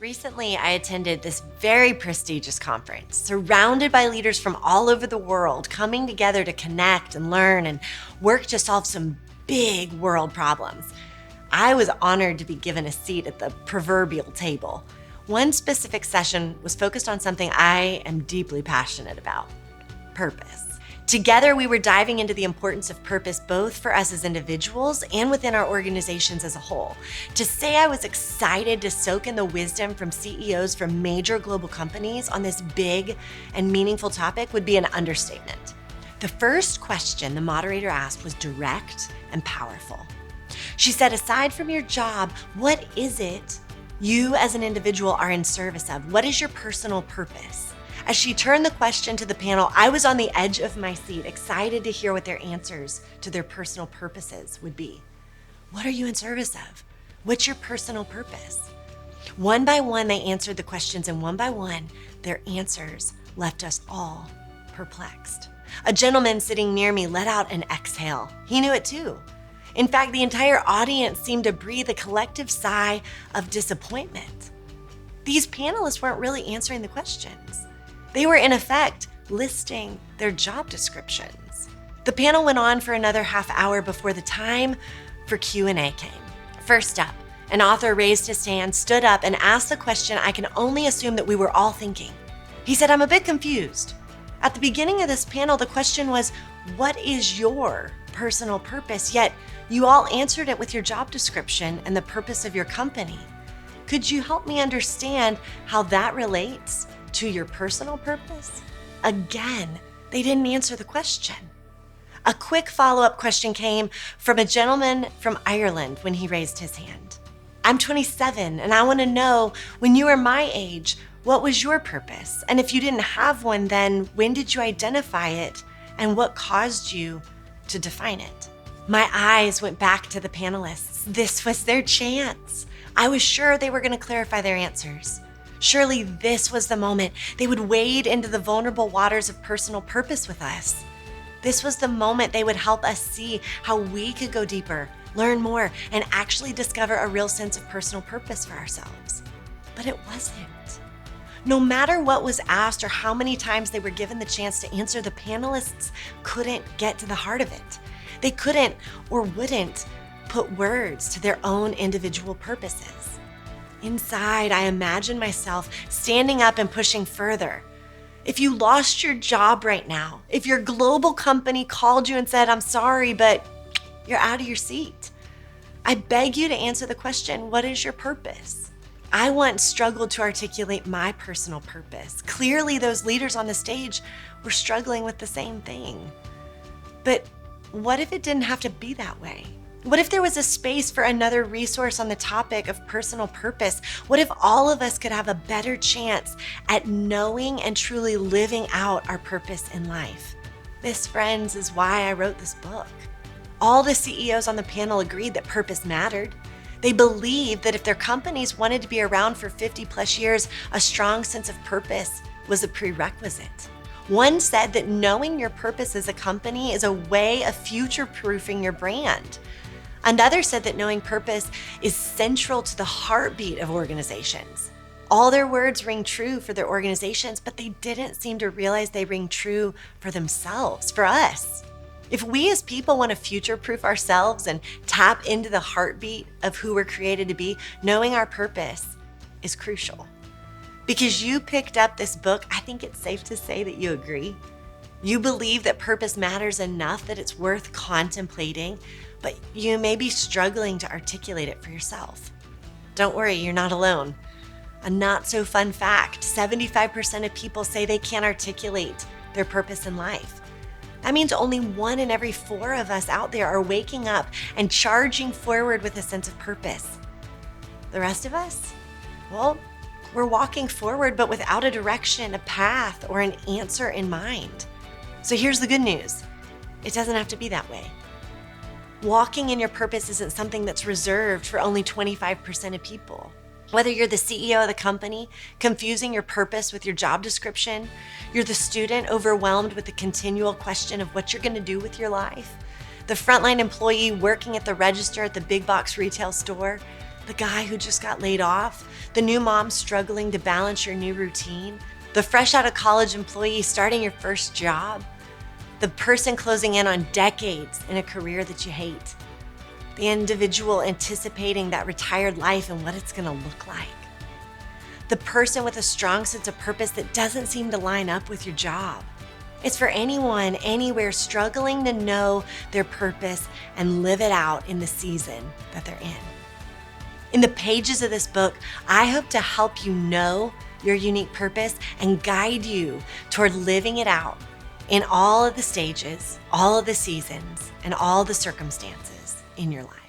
Recently, I attended this very prestigious conference, surrounded by leaders from all over the world coming together to connect and learn and work to solve some big world problems. I was honored to be given a seat at the proverbial table. One specific session was focused on something I am deeply passionate about: purpose. Together, we were diving into the importance of purpose both for us as individuals and within our organizations as a whole. To say I was excited to soak in the wisdom from CEOs from major global companies on this big and meaningful topic would be an understatement. The first question the moderator asked was direct and powerful. She said, aside from your job, what is it you as an individual are in service of? What is your personal purpose? As she turned the question to the panel, I was on the edge of my seat, excited to hear what their answers to their personal purposes would be. What are you in service of? What's your personal purpose? One by one, they answered the questions, and one by one, their answers left us all perplexed. A gentleman sitting near me let out an exhale. He knew it too. In fact, the entire audience seemed to breathe a collective sigh of disappointment. These panelists weren't really answering the questions. They were, in effect, listing their job descriptions. The panel went on for another half hour before the time for Q&A came. First up, an author raised his hand, stood up, and asked the question I can only assume that we were all thinking. He said, I'm a bit confused. At the beginning of this panel, the question was, what is your personal purpose? Yet you all answered it with your job description and the purpose of your company. Could you help me understand how that relates to your personal purpose? Again, they didn't answer the question. A quick follow-up question came from a gentleman from Ireland when he raised his hand. I'm 27 and I want to know, when you were my age, what was your purpose? And if you didn't have one, then when did you identify it and what caused you to define it? My eyes went back to the panelists. This was their chance. I was sure they were going to clarify their answers. Surely this was the moment they would wade into the vulnerable waters of personal purpose with us. This was the moment they would help us see how we could go deeper, learn more, and actually discover a real sense of personal purpose for ourselves. But it wasn't. No matter what was asked or how many times they were given the chance to answer, the panelists couldn't get to the heart of it. They couldn't or wouldn't put words to their own individual purposes. Inside, I imagine myself standing up and pushing further. If you lost your job right now, if your global company called you and said, I'm sorry, but you're out of your seat, I beg you to answer the question, what is your purpose? I once struggled to articulate my personal purpose. Clearly, those leaders on the stage were struggling with the same thing. But what if it didn't have to be that way? What if there was a space for another resource on the topic of personal purpose? What if all of us could have a better chance at knowing and truly living out our purpose in life? This, friends, is why I wrote this book. All the CEOs on the panel agreed that purpose mattered. They believed that if their companies wanted to be around for 50 plus years, a strong sense of purpose was a prerequisite. One said that knowing your purpose as a company is a way of future-proofing your brand. Another said that knowing purpose is central to the heartbeat of organizations. All their words ring true for their organizations, but they didn't seem to realize they ring true for themselves, for us. If we as people want to future-proof ourselves and tap into the heartbeat of who we're created to be, knowing our purpose is crucial. Because you picked up this book, I think it's safe to say that you agree. You believe that purpose matters enough that it's worth contemplating, but you may be struggling to articulate it for yourself. Don't worry, you're not alone. A not so fun fact, 75% of people say they can't articulate their purpose in life. That means only 1 in every 4 of us out there are waking up and charging forward with a sense of purpose. The rest of us, well, we're walking forward, but without a direction, a path, or an answer in mind. So here's the good news. It doesn't have to be that way. Walking in your purpose isn't something that's reserved for only 25% of people. Whether you're the CEO of the company, confusing your purpose with your job description, you're the student overwhelmed with the continual question of what you're going to do with your life, the frontline employee working at the register at the big box retail store, the guy who just got laid off, the new mom struggling to balance your new routine, the fresh out of college employee starting your first job, the person closing in on decades in a career that you hate, the individual anticipating that retired life and what it's gonna look like, the person with a strong sense of purpose that doesn't seem to line up with your job. It's for anyone, anywhere struggling to know their purpose and live it out in the season that they're in. In the pages of this book, I hope to help you know your unique purpose and guide you toward living it out in all of the stages, all of the seasons, and all the circumstances in your life.